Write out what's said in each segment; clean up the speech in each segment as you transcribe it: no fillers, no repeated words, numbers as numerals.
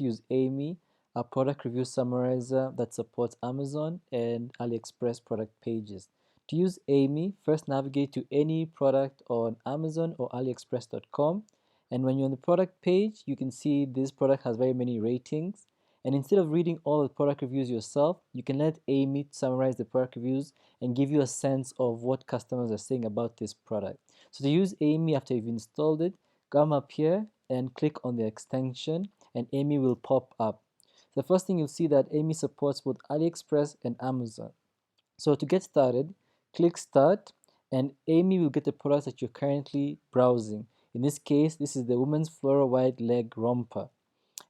use Amy, a product review summarizer that supports Amazon and AliExpress product pages. To use Amy, first navigate to any product on Amazon or AliExpress.com. And when you're on the product page, you can see this product has very many ratings. And instead of reading all the product reviews yourself, you can let Amy summarize the product reviews and give you a sense of what customers are saying about this product. So to use Amy after you've installed it, come up here and click on the extension and Amy will pop up. The first thing you'll see that Amy supports both AliExpress and Amazon. So to get started, click Start and Amy will get the products that you're currently browsing. In this case, this is the women's floral wide leg romper.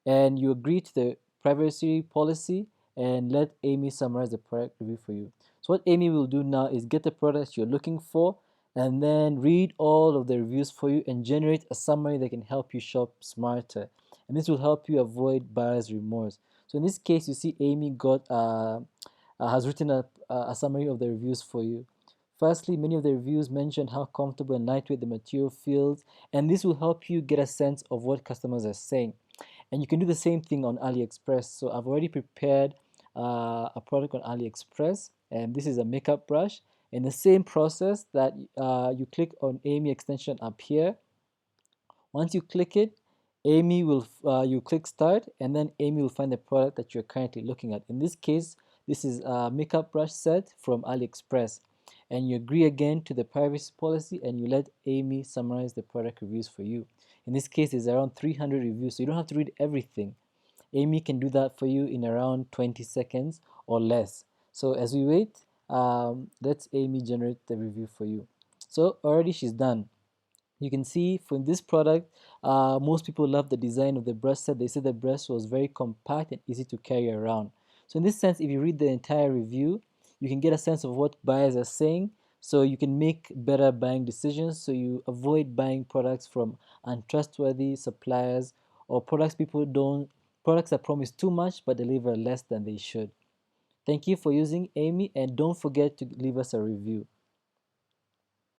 And you agree to the privacy policy and let Amy summarize the product review for you. So what Amy will do now is get the products you're looking for and then read all of the reviews for you and generate a summary that can help you shop smarter. And this will help you avoid buyer's remorse. So in this case, you see Amy has written a summary of the reviews for you. Firstly, many of the reviews mention how comfortable and lightweight the material feels, and this will help you get a sense of what customers are saying. And you can do the same thing on AliExpress. So I've already prepared a product on AliExpress, and this is a makeup brush. In the same process that you click on Amy extension up here, once you click it, you click start, and then Amy will find the product that you're currently looking at. In this case, this is a makeup brush set from AliExpress. And you agree again to the privacy policy and you let Amy summarize the product reviews for you. In this case, there's around 300 reviews, so you don't have to read everything. Amy can do that for you in around 20 seconds or less. So as we wait, let Amy generate the review for you. So already she's done. You can see for this product, most people love the design of the brush set. They said the brush was very compact and easy to carry around. So in this sense, if you read the entire review, you can get a sense of what buyers are saying, so you can make better buying decisions, so you avoid buying products from untrustworthy suppliers or products that promise too much but deliver less than they should. Thank you for using Amy, and don't forget to leave us a review.